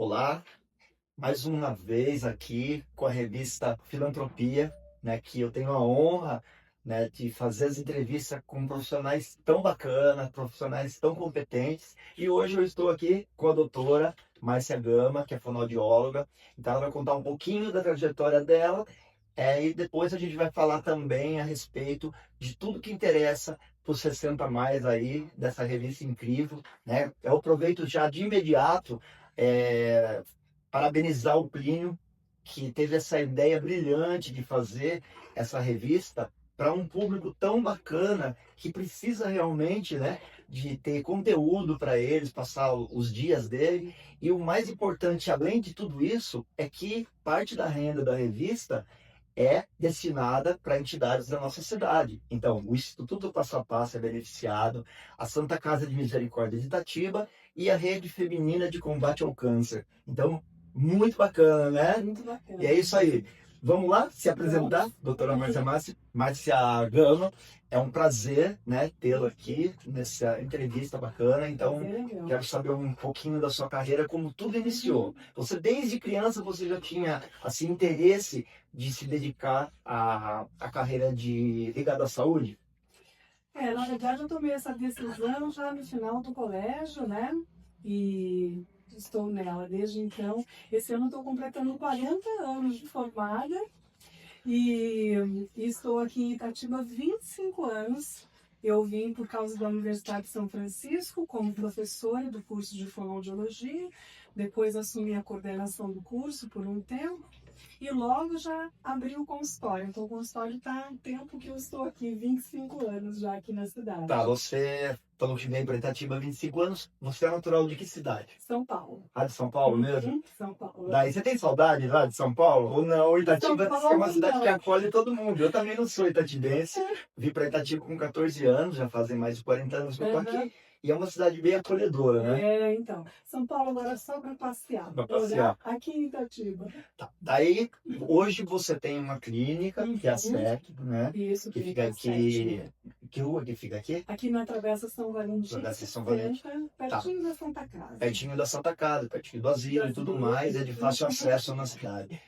Olá, mais uma vez aqui com a revista Filantropia, né, que eu tenho a honra, né, de fazer as entrevistas com profissionais tão bacanas, profissionais tão competentes. E hoje eu estou aqui com a doutora Márcia Gama, que é fonoaudióloga. Então ela vai contar um pouquinho da trajetória dela, e depois a gente vai falar também a respeito de tudo que interessa para os 60 mais aí dessa revista incrível, né? Eu aproveito já de imediato é, parabenizar o Plínio, que teve essa ideia brilhante de fazer essa revista para um público tão bacana que precisa realmente, né, de ter conteúdo para eles, passar os dias dele. E o mais importante, além de tudo isso, é que parte da renda da revista é destinada para entidades da nossa cidade. Então, o Instituto Passo a Passo é beneficiado, a Santa Casa de Misericórdia de Itatiba e a Rede Feminina de Combate ao Câncer. Então, muito bacana, né? Muito bacana. E é isso aí. Vamos lá se apresentar, Vamos. doutora Márcia Gama. É um prazer, né, tê-la aqui nessa entrevista bacana. Então, Legal. quero saber um pouquinho da sua carreira, como tudo iniciou. Você, desde criança, você já tinha, assim, interesse de se dedicar à carreira ligada à saúde? Na verdade, eu tomei essa decisão já no final do colégio, né? E estou nela desde então. Esse ano estou completando 40 anos de formada e estou aqui em Itatiba há 25 anos. Eu vim por causa da Universidade de São Francisco como professora do curso de fonoaudiologia, depois assumi a coordenação do curso por um tempo. E logo já abri o consultório. Então o consultório está há tempo que eu estou aqui, 25 anos já aqui na cidade. Tá, você falou que vem para Itatiba há 25 anos. Você é natural de que cidade? São Paulo. Ah, de São Paulo mesmo? São Paulo. Daí você tem saudade lá de São Paulo? Ou não? Itatiba é uma cidade não. que acolhe todo mundo. Eu também não sou itatibense. Vim para Itatiba com 14 anos, já fazem mais de 40 anos que eu tô aqui. E é uma cidade bem acolhedora, né? Então. São Paulo agora é só para passear. Para passear. Aqui em Itatiba. Tá. Daí, hoje você tem uma clínica, que é a SEC, né? Isso, Que fica aqui. Que rua que fica aqui? Aqui na Travessa São Valentim. Travessa São Valentim. Pertinho da Santa Casa. Pertinho da Santa Casa, pertinho do asilo e tudo mais, é de fácil acesso na cidade.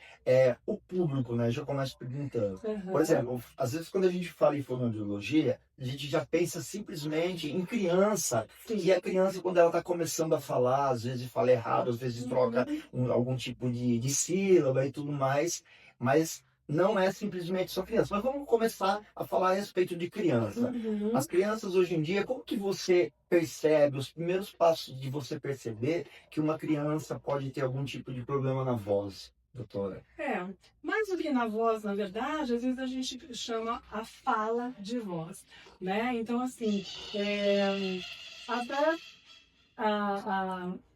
O público, né? Já começa perguntando. Por exemplo, às vezes quando a gente fala em fonoaudiologia, a gente já pensa simplesmente em criança, que a criança, quando ela está começando a falar, às vezes fala errado, às vezes troca algum tipo de sílaba e tudo mais, mas não é simplesmente só criança. Mas vamos começar a falar a respeito de criança. As crianças hoje em dia, como que você percebe, os primeiros passos de você perceber que uma criança pode ter algum tipo de problema na voz, doutora? Mais do que na voz, na verdade, às vezes a gente chama a fala de voz, né? Então, assim, até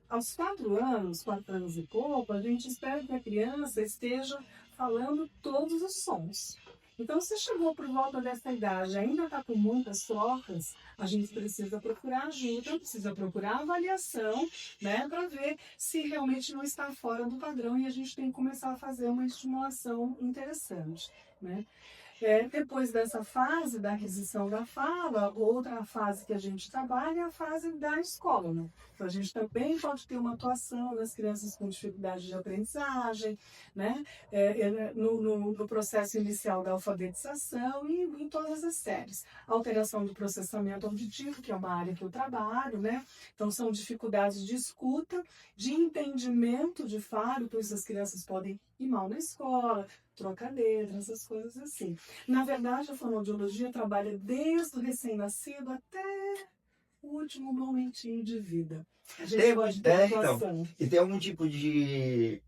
aos 4 anos e pouco, a gente espera que a criança esteja falando todos os sons. Então, se chegou por volta dessa idade e ainda está com muitas trocas, a gente precisa procurar ajuda, precisa procurar avaliação, né, para ver se realmente não está fora do padrão e a gente tem que começar a fazer uma estimulação interessante, né? Depois dessa fase da aquisição da fala, outra fase que a gente trabalha é a fase da escola, né? Então, a gente também pode ter uma atuação nas crianças com dificuldade de aprendizagem, né? No processo inicial da alfabetização e em todas as séries. Alteração do processamento auditivo, que é uma área que eu trabalho, né? Então, são dificuldades de escuta, de entendimento de fala, por isso as crianças podem ir mal na escola, troca letra, essas coisas assim. Na verdade, a fonoaudiologia trabalha desde o recém-nascido até o último momentinho de vida. A gente pode ter atuação. E tem algum tipo de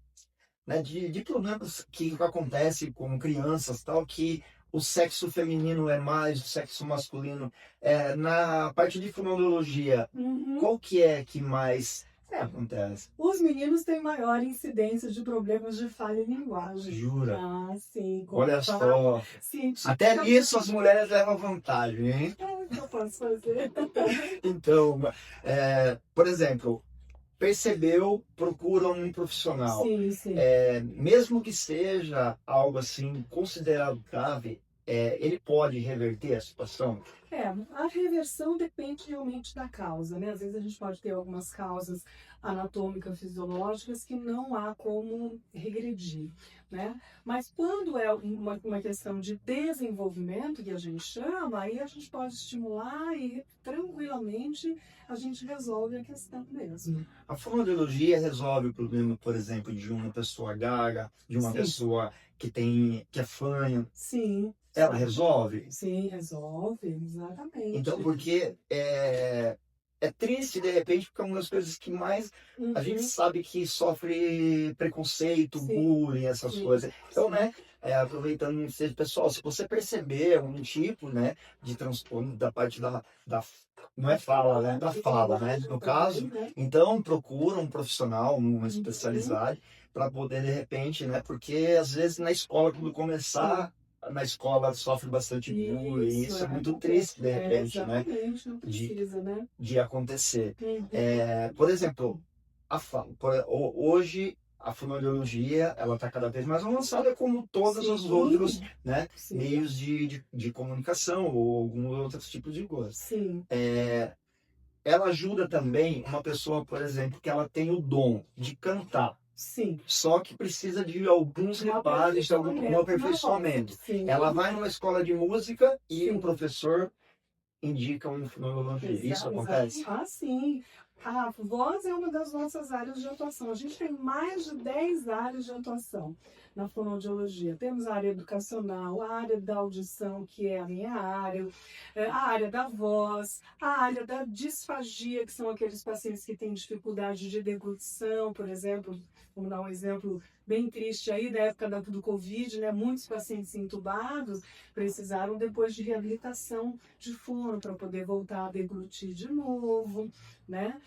problemas que acontece com crianças, tal, que o sexo feminino é mais, o sexo masculino é. Na parte de fonoaudiologia, qual que é que mais acontece? Os meninos têm maior incidência de problemas de falha em linguagem. Jura? Ah, sim. Olha só. Até nisso as mulheres levam vantagem, hein? O que eu posso fazer? Então, por exemplo, percebeu, procura um profissional. Sim. Mesmo que seja algo assim considerado grave, ele pode reverter a situação? A reversão depende realmente da causa, né? Às vezes a gente pode ter algumas causas anatômicas, fisiológicas que não há como regredir, né? Mas quando é uma questão de desenvolvimento, que a gente chama, aí a gente pode estimular e tranquilamente a gente resolve a questão mesmo. A fonoaudiologia resolve o problema, por exemplo, de uma pessoa gaga, de uma Sim, pessoa que é fanha. sim, Ela sim. resolve? Sim, resolve, Então, exatamente. porque é triste, de repente, porque é uma das coisas que mais a gente Uhum, sabe que sofre preconceito, sim, bullying, essas sim, coisas. Então, sim. né, aproveitando, pessoal, se você perceber um tipo, né, de transtorno da parte não é fala, né, da De fala, né, linguagem no também, caso, né? então procura um profissional, uma Uhum, especialidade, para poder, de repente, né, porque às vezes na escola, quando sim. começar, na escola sofre bastante bullying, Isso, isso é muito acontece. triste, de repente, né? Exatamente, não de, precisa, né? de acontecer. Uhum, Por exemplo, hoje a fonoaudiologia ela está cada vez mais avançada, como todos os outros, sim, né, sim, meios de comunicação ou alguns outros tipos de coisa. sim, Ela ajuda também uma pessoa, por exemplo, que ela tem o dom de cantar, sim. só que precisa de alguns Um reparos, de algum aperfeiçoamento na voz. aperfeiçoamento. Ela Sim, vai numa escola de música e o sim. professor indica uma fonoaudiologia. Isso Exato. acontece? Ah, sim. A voz é uma das nossas áreas de atuação. A gente tem mais de 10 áreas de atuação na fonoaudiologia. Temos a área educacional, a área da audição, que é a minha área, a área da voz, a área da disfagia, que são aqueles pacientes que têm dificuldade de deglutição, por exemplo. Vamos dar um exemplo bem triste aí, da época do Covid, né? Muitos pacientes entubados precisaram depois de reabilitação de fono para poder voltar a deglutir de novo, né?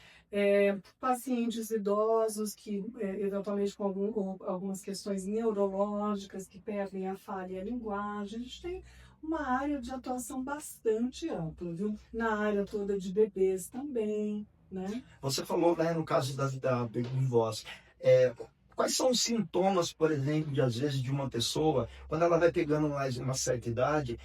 Pacientes idosos que eventualmente com algumas questões neurológicas que perdem a fala e a linguagem, a gente tem uma área de atuação bastante ampla, viu? Na área toda de bebês também, né? Você falou, né, no caso da perda de voz. É, quais são os sintomas, por exemplo, de às vezes de uma pessoa, quando ela vai pegando mais uma certa idade,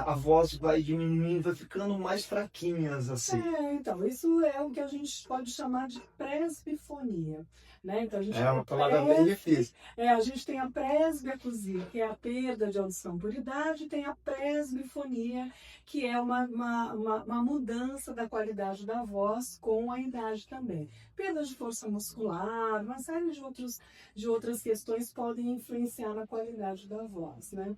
a voz vai diminuindo, vai ficando mais fraquinhas assim. Então, isso é o que a gente pode chamar de presbifonia, né? Então, a gente É tem uma palavra bem difícil. a gente tem a presbiacusia, que é a perda de audição por idade, e tem a presbifonia, que é uma mudança da qualidade da voz com a idade também. Perda de força muscular, uma série de outras questões podem influenciar na qualidade da voz, né?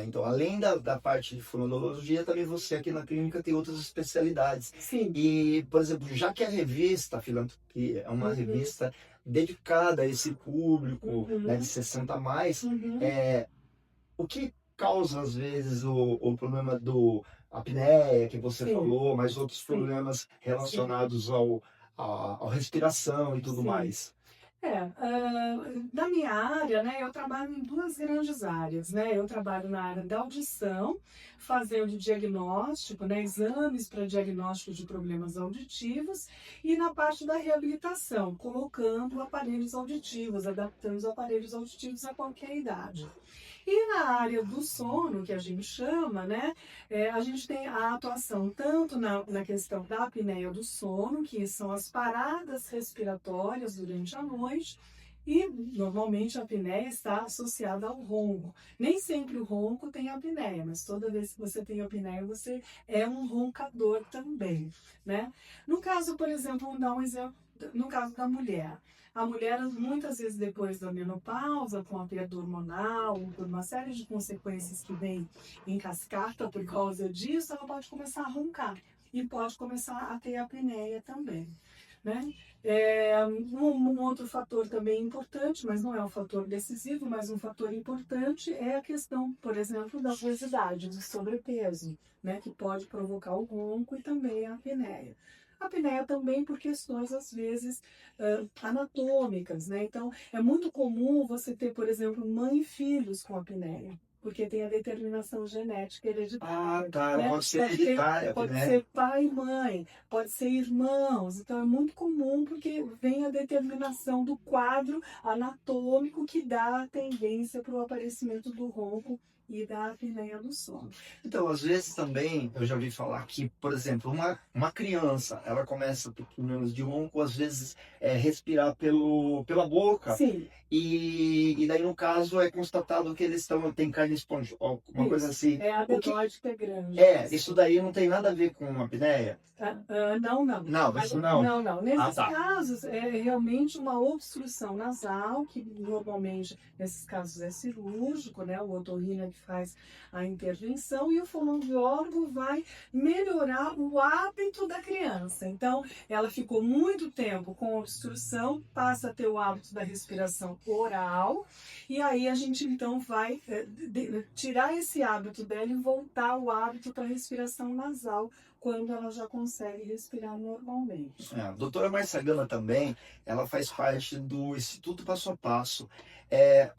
Então, além da parte de fonoaudiologia, também você aqui na clínica tem outras especialidades. Sim. E, por exemplo, já que a revista Filantropia é uma Uhum, revista dedicada a esse público, né, de uhum, 60 a mais, uhum. o que causa, às vezes, o problema do apneia, que você Sim, falou, mas outros sim, problemas sim, relacionados ao respiração e tudo sim. mais? Da minha área, né, eu trabalho em duas grandes áreas, né? Eu trabalho na área da audição, fazendo diagnóstico, né, exames para diagnóstico de problemas auditivos, e na parte da reabilitação, colocando aparelhos auditivos, adaptando os aparelhos auditivos a qualquer idade. E na área do sono, que a gente chama, né, a gente tem a atuação tanto na questão da apneia do sono, que são as paradas respiratórias durante a noite, e normalmente a apneia está associada ao ronco. Nem sempre o ronco tem apneia, mas toda vez que você tem apneia, você é um roncador também, né? No caso, por exemplo, vamos dar um exemplo, no caso da mulher. A mulher, muitas vezes depois da menopausa, com a perda hormonal, por uma série de consequências que vem em cascata por causa disso, ela pode começar a roncar e pode começar a ter apneia também, né? Um outro fator também importante, mas não é um fator decisivo, mas um fator importante é a questão, por exemplo, da obesidade, do sobrepeso, né? Que pode provocar o ronco e também a apneia. A apneia também por questões, às vezes, anatômicas, né? Então, é muito comum você ter, por exemplo, mãe e filhos com apneia, porque tem a determinação genética Ah, hereditária, tá, né? pode ser hereditária, Pode né? ser pai e mãe, pode ser irmãos. Então, é muito comum porque vem a determinação do quadro anatômico que dá a tendência para o aparecimento do ronco e da apneia do sono. Então, às vezes também, eu já ouvi falar que, por exemplo, uma criança, ela começa a ter problemas de ronco, às vezes respirar pela boca, Sim, e daí, no caso, é constatado que eles têm carne esponjosa, uma coisa isso. assim. É a O que adenoide que é grande. isso daí não tem nada a ver com apneia? Não, não. Não, isso não. Não, não. Ah, Nesses tá. casos, é realmente uma obstrução nasal, que normalmente, nesses casos, é cirúrgico, né? O otorrino é que faz a intervenção e o fonoaudiólogo vai melhorar o hábito da criança. Então, ela ficou muito tempo com obstrução, passa a ter o hábito da respiração oral, e aí a gente, então, vai tirar esse hábito dela e voltar o hábito para a respiração nasal, quando ela já consegue respirar normalmente. A doutora Marcia Gama também, ela faz parte do Instituto Passo a Passo.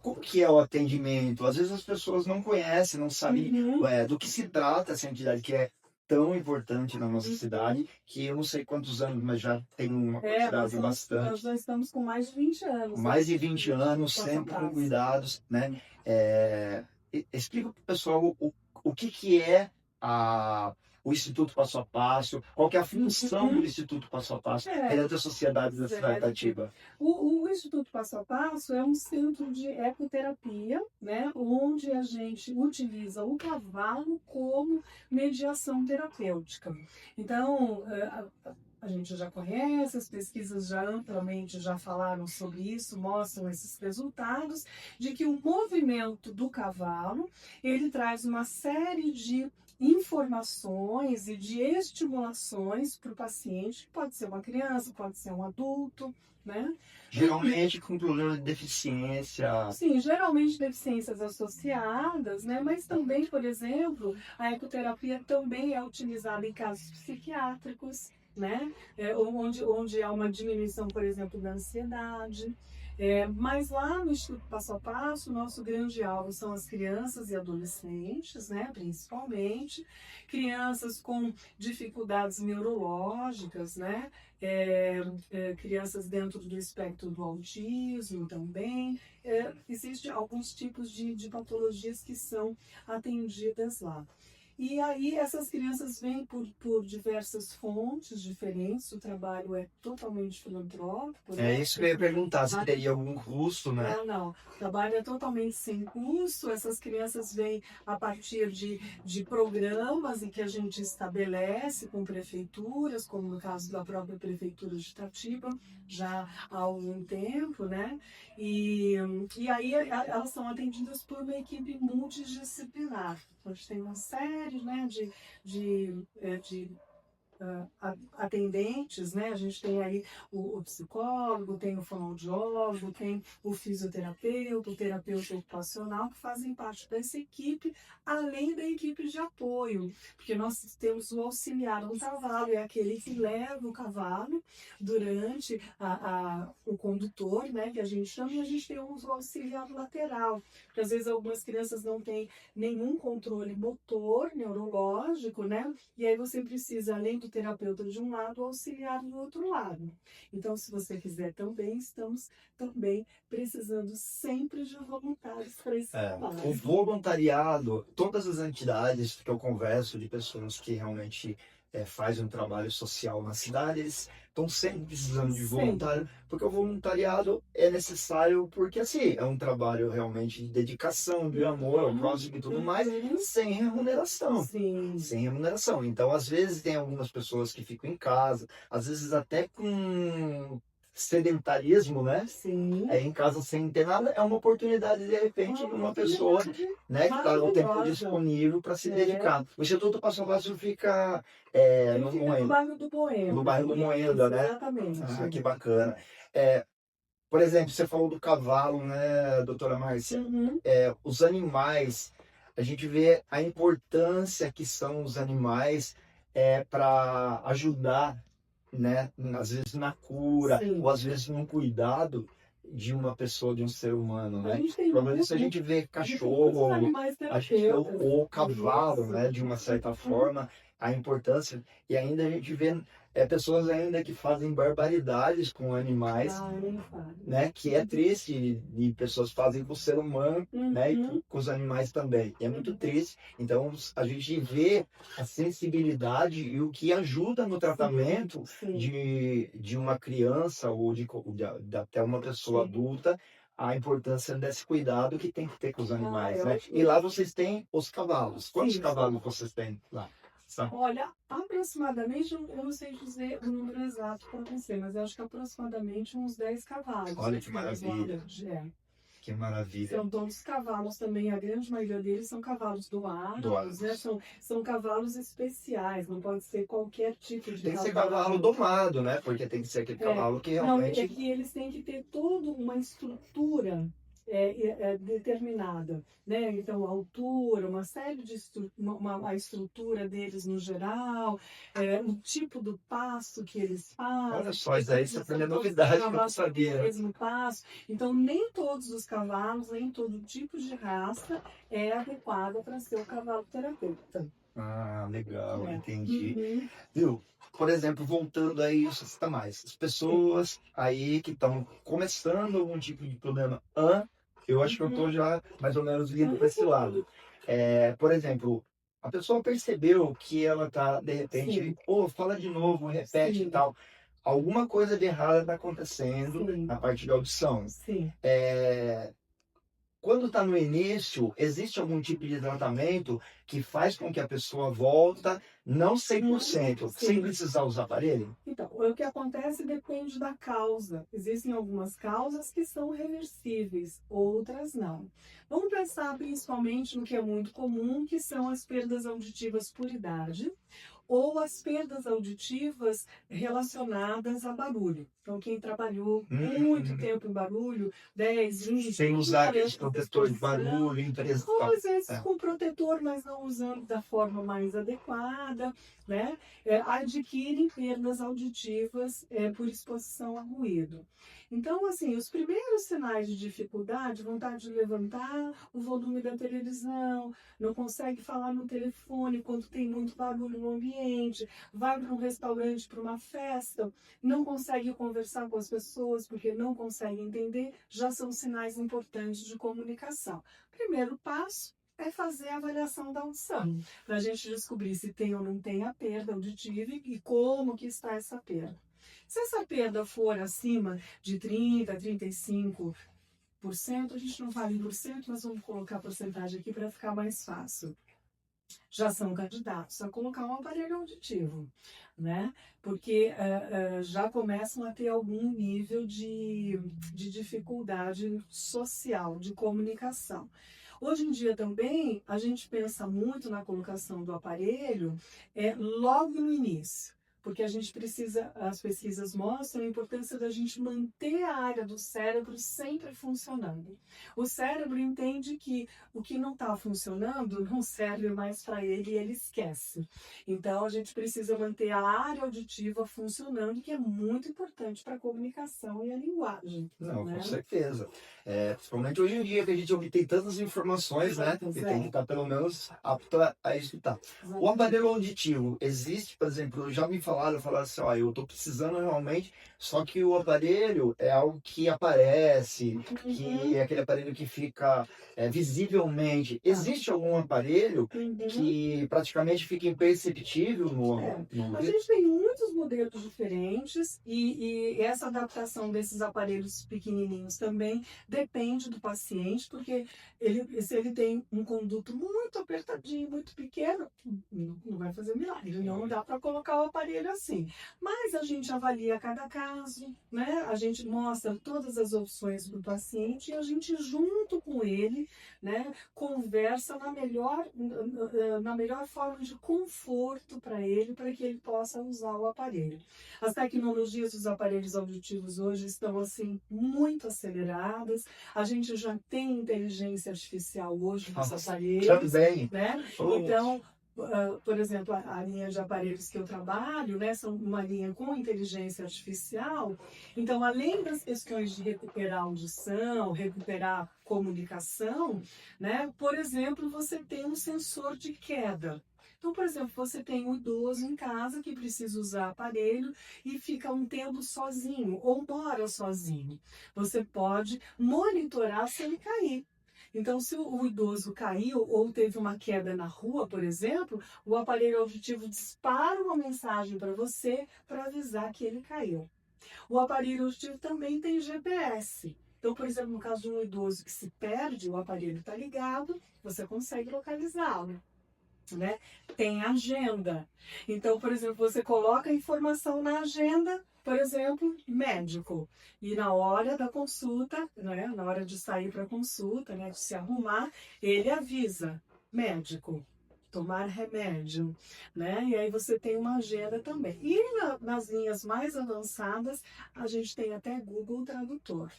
Como que é o atendimento? Às vezes as pessoas não conhecem, não sabem Uhum. do que se trata essa entidade que é tão importante na nossa cidade, que eu não sei quantos anos, mas já tem uma quantidade bastante. Nós já estamos com mais de 20 anos. Mais de 20 anos, Passo a sempre com passo. cuidados, né? Explica para o pessoal o que é o Instituto Passo a Passo, qual que é a função do Instituto Passo a Passo perante as sociedades da cidade de Itatiba. O Instituto Passo a Passo é um centro de ecoterapia, né, onde a gente utiliza o cavalo como mediação terapêutica. Então, a gente já conhece, as pesquisas já amplamente já falaram sobre isso, mostram esses resultados, de que o movimento do cavalo, ele traz uma série de informações e de estimulações para o paciente, que pode ser uma criança, pode ser um adulto, né? Geralmente com problema de deficiência. Sim, geralmente deficiências associadas, né? Mas também, por exemplo, a ecoterapia também é utilizada em casos psiquiátricos, né? Onde há uma diminuição, por exemplo, da ansiedade. Mas lá no Instituto Passo a Passo, o nosso grande alvo são as crianças e adolescentes, né, principalmente, crianças com dificuldades neurológicas, né, crianças dentro do espectro do autismo também. Existem alguns tipos de patologias que são atendidas lá. E aí essas crianças vêm por diversas fontes diferentes, o trabalho é totalmente filantrópico. Né? Isso que eu ia perguntar, se teria algum custo, né? Não. O trabalho é totalmente sem custo, essas crianças vêm a partir de programas em que a gente estabelece com prefeituras, como no caso da própria Prefeitura de Itatiba, já há algum tempo, né? E aí elas são atendidas por uma equipe multidisciplinar. A gente tem uma série, né, de atendentes, né? A gente tem aí o psicólogo, tem o fonoaudiólogo, tem o fisioterapeuta, o terapeuta ocupacional, que fazem parte dessa equipe, além da equipe de apoio, porque nós temos o auxiliar do cavalo, é aquele que leva o cavalo durante o condutor, né, que a gente chama, e a gente tem o auxiliar lateral, porque às vezes algumas crianças não têm nenhum controle motor, neurológico, né, e aí você precisa, além do terapeuta de um lado, auxiliar do outro lado. Então, se você quiser também, estamos também precisando sempre de voluntários para esse trabalho. O voluntariado, todas as entidades que eu converso, de pessoas que realmente fazem um trabalho social na cidade, eles estão sempre precisando de voluntário, porque o voluntariado é necessário, porque assim, é um trabalho realmente de dedicação, de amor ao próximo e tudo mais, sem remuneração. Sim. Sem remuneração. Então, às vezes, tem algumas pessoas que ficam em casa, às vezes até com sedentarismo, né? Sim. Em casa sem ter nada, é uma oportunidade, de repente, de uma pessoa, né, que está o tempo disponível para se dedicar. O Instituto Passo a Passo fica no bairro do Moenda. No bairro do Moenda, né? Exatamente. Que bacana. Por exemplo, você falou do cavalo, né, doutora Márcia? Os animais, a gente vê a importância que são os animais para ajudar, né, às vezes na cura, ou às vezes no cuidado de uma pessoa, de um ser humano, né? Pelo isso a gente vê cachorro, a gente vê o cavalo, né, de uma certa forma, a importância, e ainda a gente vê pessoas ainda que fazem barbaridades com animais, Ah, nem falo. né? Que é triste e pessoas fazem com o ser humano, né? E Uhum. com os animais também. E é muito Uhum. triste. Então a gente vê a sensibilidade e o que ajuda no tratamento Sim, de uma criança ou de até uma pessoa sim. adulta, a importância desse cuidado que tem que ter com os Ah, animais, né? E eu, lá vocês têm os cavalos. Quantos sim. cavalos vocês têm lá? São. Olha, aproximadamente, eu não sei dizer o número exato para você, mas eu acho que aproximadamente uns 10 cavalos Olha que nós temos lá maravilha, hoje. É. que maravilha. São todos cavalos também, a grande maioria deles são cavalos doados, né? Doados. São cavalos especiais, não pode ser qualquer tipo de Tem que ser cavalo cavalo. domado, né? Porque tem que ser aquele É, cavalo que não, é realmente. que eles têm que ter toda uma estrutura determinada, né? Então, a altura, uma série de a estrutura deles no geral, o tipo do passo que eles Olha fazem, só, isso aí você são aprendeu todos novidade que eu não cavalos com o sabia. mesmo passo. Então, nem todos os cavalos, nem todo tipo de raça é adequado para ser o cavalo terapeuta. Ah, legal, É. entendi. Uhum. Viu? Por exemplo, voltando aí, isso está mais. As Sim. pessoas aí que estão começando algum tipo de problema, eu acho que eu estou Uhum. já mais ou menos indo para esse Uhum. lado. Por exemplo, a pessoa percebeu que ela está, de repente, Sim, fala de novo, repete e sim, tal. Alguma coisa de errado está acontecendo sim, na parte de audição. sim. É, Quando está no início, existe algum tipo de tratamento que faz com que a pessoa volta, não 100%, sem Sim. precisar usar aparelho? Então, o que acontece depende da causa. Existem algumas causas que são reversíveis, outras não. Vamos pensar principalmente no que é muito comum, que são as perdas auditivas por idade ou as perdas auditivas relacionadas a barulho. Então, quem trabalhou muito Hum, tempo em barulho, 10, 20, sem 30 usar aqueles anos de protetores de exposição, barulho, empresa e ou tal. às vezes É. com protetor, mas não usando da forma mais adequada, né? Adquirem perdas auditivas por exposição a ruído. Então, assim, os primeiros sinais de dificuldade, vontade de levantar o volume da televisão, não consegue falar no telefone quando tem muito barulho no ambiente, vai para um restaurante, para uma festa, não consegue conversar com as pessoas porque não consegue entender, já são sinais importantes de comunicação. Primeiro passo é fazer a avaliação da audição, para a gente descobrir se tem ou não tem a perda auditiva e como que está essa perda. Se essa perda for acima de 30, 35%, a gente não fala em porcento, mas vamos colocar a porcentagem aqui para ficar mais fácil. Já são candidatos a colocar um aparelho auditivo, né? Porque já começam a ter algum nível de dificuldade social, de comunicação. Hoje em dia também a gente pensa muito na colocação do aparelho logo no início. Porque a gente precisa, as pesquisas mostram a importância da gente manter a área do cérebro sempre funcionando. O cérebro entende que o que não está funcionando não serve mais para ele e ele esquece. Então a gente precisa manter a área auditiva funcionando, que é muito importante para a comunicação e a linguagem. Não, Né? com certeza. Principalmente hoje em dia, que a gente obtém tantas informações, né? Que tem que estar pelo menos apto a escutar. O aparelho auditivo existe, por exemplo, já me falaram assim, ó, eu estou precisando realmente, só que o aparelho é algo que aparece, que é aquele aparelho que fica visivelmente. Existe algum aparelho Uhum. que praticamente fica imperceptível no A ouvido? gente tem muitos modelos diferentes e essa adaptação desses aparelhos pequenininhos também depende do paciente, porque se ele tem um conduto muito apertadinho, muito pequeno, não vai fazer milagre, não dá para colocar o aparelho assim. Mas a gente avalia cada caso, né? A gente mostra todas as opções para o paciente e a gente, junto com ele, né, conversa na melhor forma de conforto para ele, para que ele possa usar o aparelho. As tecnologias dos aparelhos auditivos hoje estão assim muito aceleradas. A gente já tem inteligência artificial hoje nos aparelhos, Também. né? Então, por exemplo, a linha de aparelhos que eu trabalho, né, são uma linha com inteligência artificial. Então, além das questões de recuperar audição, recuperar comunicação, né, por exemplo, você tem um sensor de queda. Então, por exemplo, você tem um idoso em casa que precisa usar aparelho e fica um tempo sozinho ou mora sozinho. Você pode monitorar se ele cair. Então, se o idoso caiu ou teve uma queda na rua, por exemplo, o aparelho auditivo dispara uma mensagem para você para avisar que ele caiu. O aparelho auditivo também tem GPS. Então, por exemplo, no caso de um idoso que se perde, o aparelho está ligado, você consegue localizá-lo, né? Tem agenda. Então, por exemplo, você coloca a informação na agenda, por exemplo, médico. E na hora da consulta, né? Na hora de sair para consulta, né? De se arrumar, ele avisa, médico, tomar remédio, né? E aí você tem uma agenda também. E nas linhas mais avançadas, a gente tem até Google Tradutor.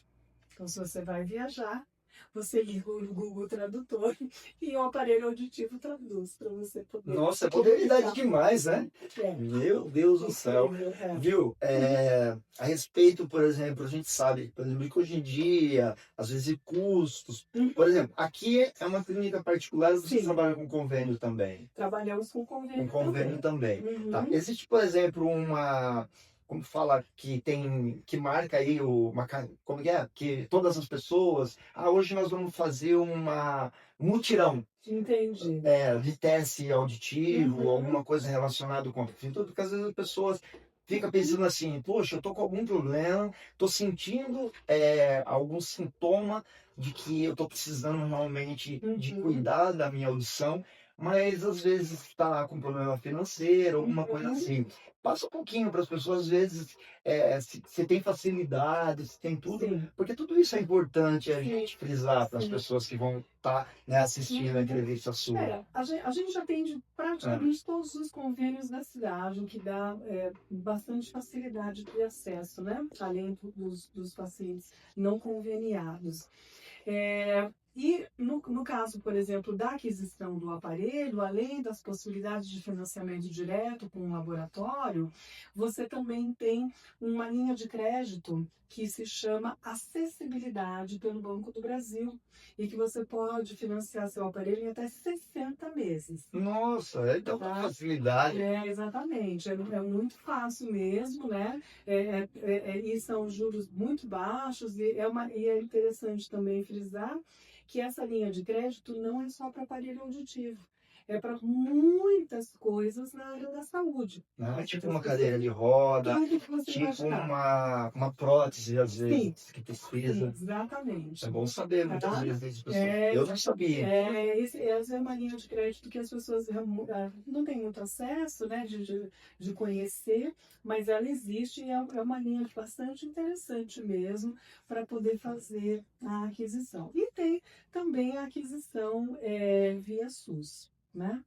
Então, se você vai viajar, você liga o Google Tradutor e o aparelho auditivo traduz para você poder. Nossa, é modernidade demais, né? É. Meu Deus do céu. Viu? A respeito, por exemplo, a gente sabe, por exemplo, que hoje em dia, às vezes, custos. Por exemplo, aqui é uma clínica particular, você Sim. trabalha com convênio também. Trabalhamos com convênio. Com convênio também. Uhum. Tá. Existe, por exemplo, como fala, que marca aí como que é? Que todas as pessoas, hoje nós vamos fazer um mutirão. Entendi. De teste auditivo, Uhum. alguma coisa relacionada com tudo, porque às vezes as pessoas ficam pensando assim, poxa, eu tô com algum problema, tô sentindo algum sintoma de que eu tô precisando realmente de cuidar da minha audição, mas às vezes está com problema financeiro, alguma coisa assim. Passa um pouquinho para as pessoas, às vezes, se tem facilidade, se tem tudo, Sim. porque tudo isso é importante a Sim. gente frisar para as Sim. pessoas que vão estar assistindo a entrevista sua. A gente atende praticamente todos os convênios da cidade, o que dá bastante facilidade de acesso, né? Além dos pacientes não conveniados. E no caso, por exemplo, da aquisição do aparelho, além das possibilidades de financiamento direto com o laboratório, você também tem uma linha de crédito que se chama Acessibilidade pelo Banco do Brasil e que você pode financiar seu aparelho em até 60 meses. Nossa, então com facilidade. Exatamente. É muito fácil mesmo, né? E são juros muito baixos e é interessante também frisar que essa linha de crédito não é só para aparelho auditivo, é para muitas coisas na área da saúde. Não é tipo uma cadeira de roda, Tudo que você tipo imaginar. uma prótese, às vezes, Sim. que precisa. Exatamente. É bom saber, muitas Tá? vezes, as pessoas. Eu não sabia. Essa é uma linha de crédito que as pessoas não têm muito acesso, né, de conhecer, mas ela existe e é uma linha bastante interessante mesmo para poder fazer a aquisição. E tem também a aquisição via SUS, né?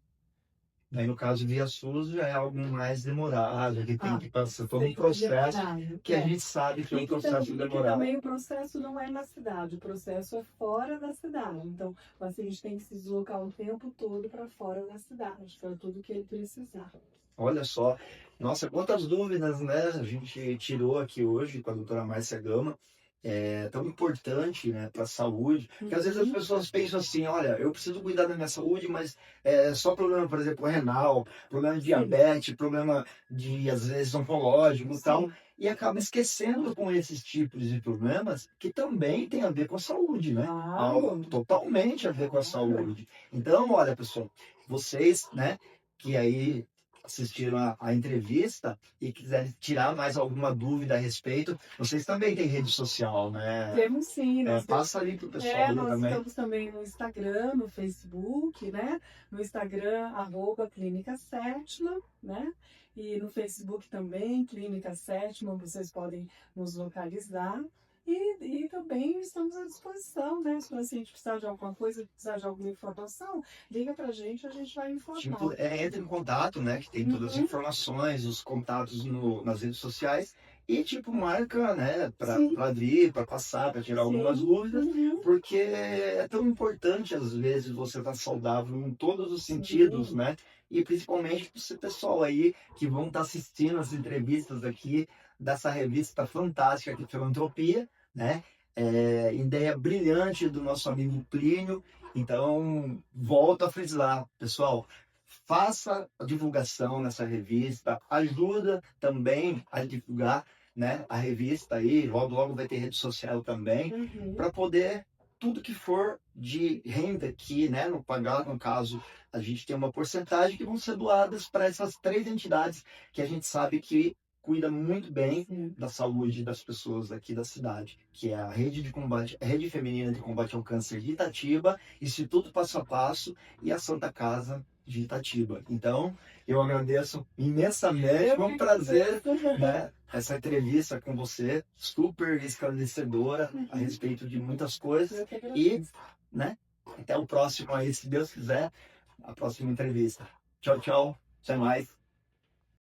Aí, no caso, via SUS já é algo mais demorado, que tem que passar todo um processo que a gente sabe que é um processo E demorado. também o processo não é na cidade, o processo é fora da cidade. Então, o paciente tem que se deslocar o tempo todo para fora da cidade, para tudo que ele precisar. Olha só, nossa, quantas dúvidas, né, a gente tirou aqui hoje com a doutora Márcia Gama. É tão importante, né, para a saúde, porque às vezes as pessoas pensam assim, olha, eu preciso cuidar da minha saúde, mas é só problema, por exemplo, renal, problema de diabetes, problema de, às vezes, oncológico e tal, e acaba esquecendo com esses tipos de problemas que também tem a ver com a saúde, né? Algo totalmente a ver com a saúde. Então, olha, pessoal, vocês, né, que aí assistiram a entrevista e quiserem tirar mais alguma dúvida a respeito, vocês também têm rede social, né? Temos sim. Passa ali pro pessoal nós também. estamos também no Instagram, no Facebook, né? No Instagram, @Clínica Sétima, né? E no Facebook também, Clínica Sétima, vocês podem nos localizar. E também estamos à disposição, né? Se o paciente precisar de alguma coisa, precisar de alguma informação, liga pra gente, a gente vai informar. Tipo, entra em contato, né? Que tem todas as informações, os contatos nas redes sociais. E, tipo, marca, né? Pra vir, pra passar, pra tirar algumas dúvidas. Porque é tão importante, às vezes, você estar saudável em todos os sentidos, né? E principalmente para esse pessoal aí que vão estar assistindo as entrevistas aqui dessa revista fantástica que é Filantropia, né? Ideia brilhante do nosso amigo Plínio. Então, volto a frisar, pessoal, faça a divulgação nessa revista, ajuda também a divulgar, né, a revista aí, logo logo vai ter rede social também, Uhum. para poder tudo que for de renda aqui, né, no pagar, no caso, a gente tem uma porcentagem que vão ser doadas para essas 3 entidades que a gente sabe que cuida muito bem Sim. da saúde das pessoas aqui da cidade, que é a Rede Feminina de Combate ao Câncer de Itatiba, Instituto Passo a Passo e a Santa Casa de Itatiba. Então, eu agradeço imensamente, Eu foi que um prazer, agradeço. né, essa entrevista com você, super esclarecedora a Uhum. respeito de muitas coisas Eu que e, agradeço. né, até o próximo aí, se Deus quiser, a próxima entrevista. Tchau, tchau, até mais.